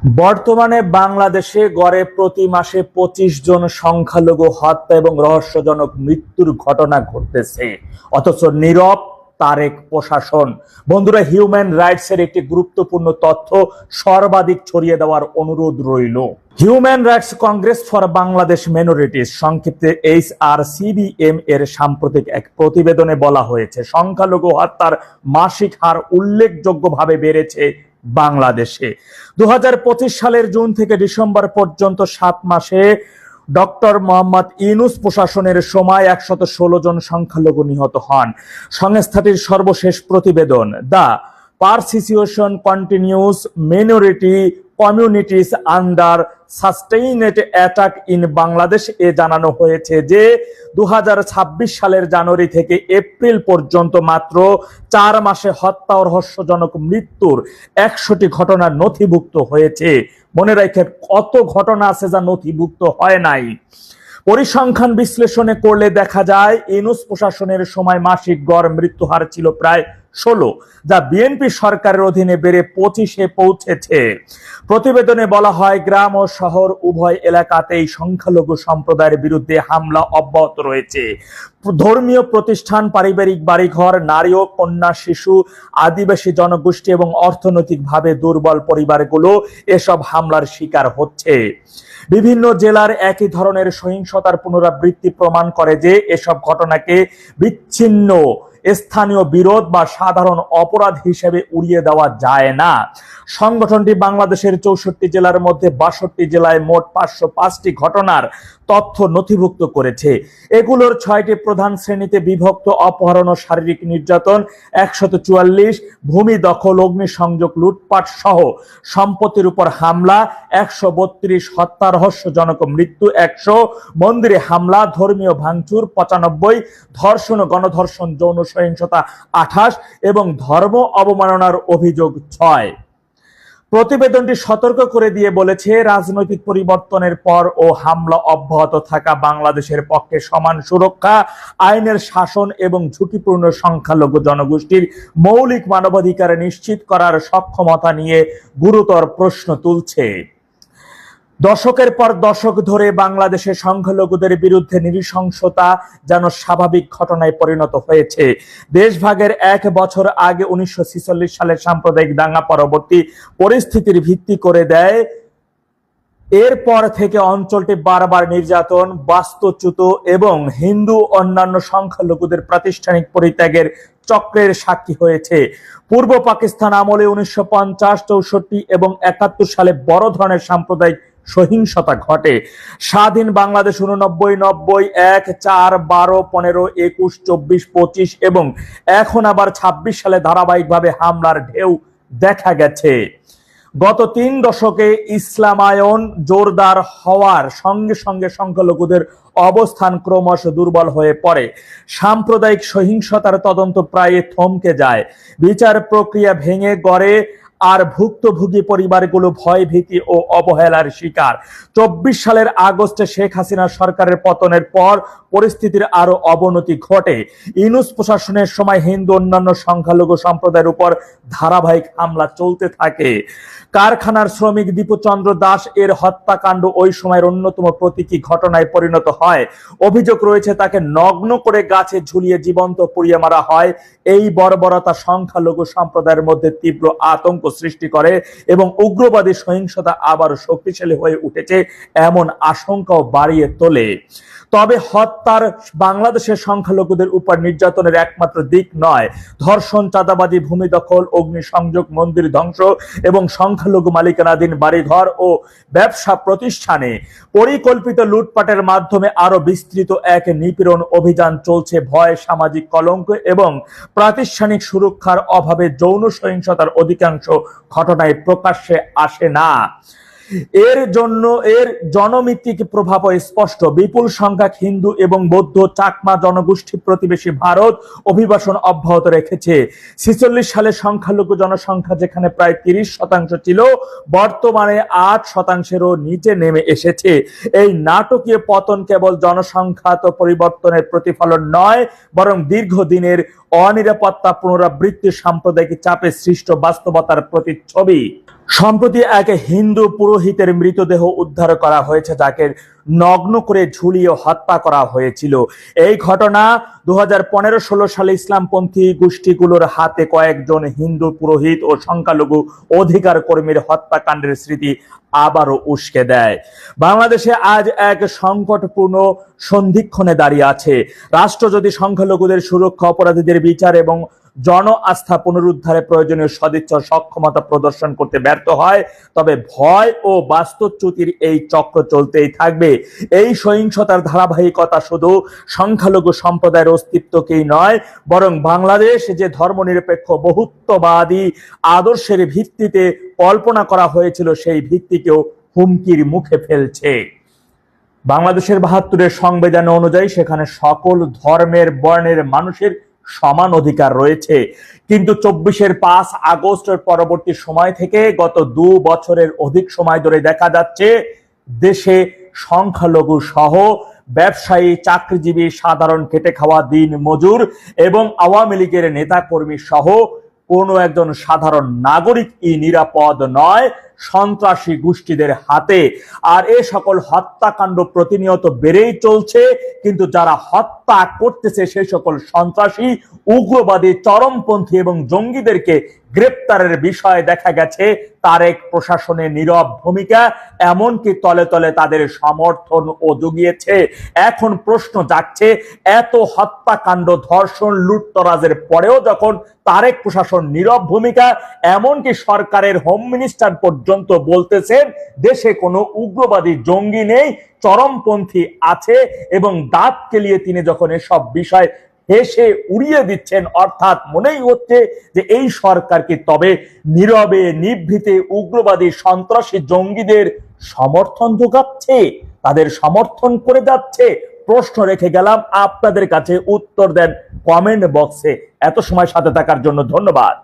বর্তমানে বাংলাদেশে গড়ে প্রতি মাসে 25 জন সংখ্যালঘু হত্যা এবং রহস্যজনক মৃত্যুর ঘটনা ঘটতেছে, অথচ নীরব তারেক প্রশাসন। বন্ধুরা, হিউম্যান রাইটস এর একটি গুরুত্বপূর্ণ তথ্য সর্বাধিক ছড়িয়ে দেওয়ার অনুরোধ রইল। Human rights congress for Bangladesh minorities, সংক্ষিপ্তে HRCBM এর সাম্প্রতিক এক প্রতিবেদনে বলা হয়েছে, সংখ্যালঘু হত্যার মাসিক হার উল্লেখযোগ্যভাবে বেড়েছে বাংলাদেশে। 2025 সালের জুন থেকে ডিসেম্বর পর্যন্ত 7 মাসে ডক্টর মোহাম্মদ ইউনূস প্রশাসনের সময় 116 জন সংখ্যালঘু নিহত হন। সংস্থাটির সর্বশেষ প্রতিবেদন the persecution continues minority communities under sustained attack in Bangladesh এ জানানো হয়েছে যে 2026 সালের জানুয়ারি থেকে এপ্রিল পর্যন্ত মাত্র 4 মাসে হত্যা ও রহস্যজনক মৃত্যুর 100টি ঘটনা নথিভুক্ত হয়েছে। মনে রাখেন, কত ঘটনা আছে যা নথিভুক্ত হয় নাই। পরিসংখ্যান বিশ্লেষণে করলে দেখা যায় ইউনূস প্রশাসনের সময় মাসিক গড় মৃত্যু হার ছিল প্রায় 16, যা বিএনপি সরকারের অধীনে বেড়ে 25-এ পৌঁছেছে। প্রতিবেদনে বলা হয়, গ্রাম ও শহর উভয় এলাকাতেই সংখ্যালঘু সম্প্রদায়ের বিরুদ্ধে হামলা অব্যাহত রয়েছে। ধর্মীয় প্রতিষ্ঠান, পারিবারিক বাড়িঘর, নারী ও কন্যা, শিশু, আদিবাসী জনগোষ্ঠী এবং অর্থনৈতিকভাবে দুর্বল পরিবারগুলো এসব হামলার শিকার হচ্ছে। বিভিন্ন জেলার একই ধরনের সহিংসতার পুনরাবৃত্তি প্রমাণ করে যে এসব ঘটনাকে বিচ্ছিন্ন স্থানীয় বিরোধ বা সাধারণ অপরাধ হিসেবে উড়িয়ে দেওয়া যায় না। সংগঠনটি বাংলাদেশের 64 জেলার মধ্যে 62 জেলায় মোট 505টি ঘটনার তথ্য নথিভুক্ত করেছে। এগুলোর 6টি প্রধান শ্রেণীতে বিভক্ত: অপহরণ ও শারীরিক নির্যাতন 144, ভূমি দখল, অগ্নিসংযোগ, লুটপাট সহ সম্পত্তির উপর হামলা 132, হত্যা, রহস্যজনক মৃত্যু 100, মন্দিরে হামলা, ধর্মীয় ভাঙচুর 95, ধর্ষণ ও গণধর্ষণ, যৌন সহিংসতা 28 এবং ধর্ম অবমাননার অভিযোগ 6। প্রতিবেদনটি সতর্ক করে দিয়ে বলেছে, রাজনৈতিক পরিবর্তনের পর ও হামলা অব্যাহত থাকা বাংলাদেশের পক্ষে সমান সুরক্ষা, আইনের শাসন এবং ঝুঁকিপূর্ণ সংখ্যালঘু জনগোষ্ঠীর মৌলিক মানবাধিকার নিশ্চিত করার সক্ষমতা নিয়ে গুরুতর প্রশ্ন তুলছে। দশকের পর দশক ধরে বাংলাদেশে সংখ্যালঘুদের বিরুদ্ধে নৃশংসতা যেন স্বাভাবিক ঘটনায় পরিণত হয়েছে। দেশভাগের 1 বছর আগে 1946 সালের সাম্প্রদায়িক দাঙ্গা পরবর্তী পরিস্থিতির ভিত্তি করে দেয়। এরপর থেকে অঞ্চলটি বারবার নির্যাতন, বাস্তুচ্যুত এবং হিন্দু অন্যান্য সংখ্যালঘুদের প্রাতিষ্ঠানিক পরিত্যাগের চক্রের সাক্ষী হয়েছে। পূর্ব পাকিস্তান আমলে 1950, 64 এবং 71 সালে বড় ধরনের সাম্প্রদায়িক সহিংসতা ঘটে। স্বাধীন বাংলাদেশ 89, 90, 1, 4, 12, 15, 21, 24, 25 এবং এখন আবার 26 সালে ধারাবাহিকভাবে হামলার ঢেউ দেখা গেছে। গত 3 দশকে ইসলামায়ন জোরদার হওয়ার সঙ্গে সঙ্গে সংখ্যালঘুদের অবস্থান ক্রমশ দুর্বল হয়ে পড়ে। সাম্প্রদায়িক সহিংসতার তদন্ত প্রায় থমকে যায়, বিচার প্রক্রিয়া ভেঙে গড়ে, আর ভুক্তভোগী পরিবারগুলো ভয়, ভীতি ও অবহেলার শিকার। 24 সালের আগস্টে শেখ হাসিনা সরকারের পতনের পর পরিস্থিতির আরো অবনতি ঘটে। ইউনূস প্রশাসনের সময় হিন্দু অন্যান্য সংখ্যালঘু সম্প্রদায়ের উপর ধারাবাহিক হামলা চলতে থাকে। কারখানার শ্রমিক দীপুচন্দ্র দাস এর হত্যাকাণ্ড ওই সময়ের অন্যতম প্রতীকী ঘটনায় পরিণত হয়। অভিযোগ রয়েছে, তাকে নগ্ন করে গাছে ঝুলিয়ে জীবন্ত পুড়িয়ে মারা হয়। এই বর্বরতা সংখ্যালঘু সম্প্রদায়ের মধ্যে তীব্র আতঙ্ক সৃষ্টি করে এবং উগ্রবাদী সহিংসতা আবার শক্তিশালী হয়ে উঠেছে এমন আশঙ্কাও বাড়িয়ে তোলে। তবে হত্যার বাংলাদেশের সংখ্যালঘুদের উপর নির্যাতনের একমাত্র দিক নয়। ধর্ষণ, চাঁদাবাজি, ভূমি দখল, অগ্নিসংযোগ, মন্দির ধ্বংস এবং সংখ্যালঘু মালিকানাধীন বাড়িঘর ও ব্যবসা প্রতিষ্ঠানে পরিকল্পিত লুটপাটের মাধ্যমে আরো বিস্তৃত এক নিপীড়ন অভিযান চলছে। ভয়, সামাজিক কলঙ্ক এবং প্রাতিষ্ঠানিক সুরক্ষার অভাবে যৌন সহিংসতার অধিকাংশ ঘটনায় প্রকাশ্যে আসে না। এর জনমিত্তিক প্রভাব স্পষ্ট। বিপুল সংখ্যক হিন্দু এবং বৌদ্ধ, চাকমা জনগোষ্ঠী প্রতিবেশী ভারত অভিবাসন অব্যাহত রেখেছে। 46 সালে সংখ্যালঘু জনসংখ্যা যেখানে প্রায় 30% ছিল, বর্তমানে 8%-এরও নিচে নেমে এসেছে। এই নাটকীয় পতন কেবল জনসংখ্যাত পরিবর্তনের প্রতিফলন নয়, বরং দীর্ঘদিনের অনিরাপত্তা, পুনরাবৃত্তি, সাম্প্রদায়িক চাপে সৃষ্ট বাস্তবতার প্রতিচ্ছবি। সম্প্রতি এক হিন্দু পুরোহিতের মৃতদেহ উদ্ধার করা হয়েছে, যাকে নগ্ন করে ঝুলিয়ে হত্যা করা হয়েছিল। এই ঘটনা 2015-16 সালে ইসলামপন্থী গোষ্ঠীগুলোর হাতে কয়েকজন হিন্দু পুরোহিত ও সংখ্যালঘু অধিকার কর্মীর হত্যাকাণ্ডের স্মৃতি আবারও উস্কে দেয়। বাংলাদেশে আজ এক সংকটপূর্ণ সন্ধিক্ষণে দাঁড়িয়ে আছে। রাষ্ট্র যদি সংখ্যালঘুদের সুরক্ষা, অপরাধীদের বিচার এবং জন আস্থা পুনরুদ্ধারে প্রয়োজনীয় সদিচ্ছা সক্ষমতা প্রদর্শন করতে ব্যর্থ হয়, তবে ভয় ও বাস্তুচ্যুতির এই চক্র চলতেই থাকবে। এই সহিংসতার ধারাবাহিকতা শুধু সংখ্যালঘু সম্প্রদায়ের অস্তিত্বকেই নয়, বরং বাংলাদেশ যে ধর্মনিরপেক্ষ বহুত্ববাদী আদর্শের ভিত্তিতে কল্পনা করা হয়েছিল সেই ভিত্তিকেও হুমকির মুখে ফেলছে। বাংলাদেশের 72-এর সংবিধান অনুযায়ী সেখানে সকল ধর্মের বর্ণের মানুষের সমান অধিকার রয়েছে, কিন্তু 24-এর 5 আগস্টের পরবর্তী সময় থেকে গত 2 বছরের অধিক সময় ধরে দেখা যাচ্ছে দেশে সংখ্যালঘু সহ ব্যবসায়ী, চাকরিজীবী, সাধারণ খেটে খাওয়া দিন মজুর এবং আওয়ামী লীগের নেতা কর্মী সহ কোনো একজন সাধারণ নাগরিকই নিরাপদ নয় সন্ত্রাসী গোষ্ঠীদের হাতে। আর এ সকল হত্যাকাণ্ড প্রতিনিয়ত বেড়েই চলছে, কিন্তু যারা হত্যা করতেছে সেই সকল সন্ত্রাসী, উগ্রবাদী, চরমপন্থী এবং জঙ্গিদেরকে গ্রেপ্তারের বিষয়ে দেখা গেছে তারেক প্রশাসনের নীরব ভূমিকা, এমনকি তলে তলে তাদের সমর্থন ও জুগিয়েছে। এখন প্রশ্ন জাগছে, এত হত্যাকাণ্ড, ধর্ষণ, লুটতরাজের পরেও যখন তারেক প্রশাসন নীরব ভূমিকা, এমনকি সরকারের হোম মিনিস্টার পর্যন্ত বলতেছেন দেশে কোনো উগ্রবাদী জঙ্গি নেই, চরমপন্থী আছে, এবং দাঁত কেলিয়ে তিনি যখন এসব বিষয় হেসে উড়িয়ে দিচ্ছেন, অর্থাৎ মনেই হচ্ছে যে এই সরকার কি তবে নীরবে নিভৃতে উগ্রবাদী সন্ত্রাসী জঙ্গিদের সমর্থন যোগাচ্ছে, তাদের সমর্থন করে যাচ্ছে। প্রশ্ন রেখে গেলাম, আপনাদের কাছে উত্তর দেন কমেন্ট বক্সে। এত সময় সাথে থাকার জন্য ধন্যবাদ।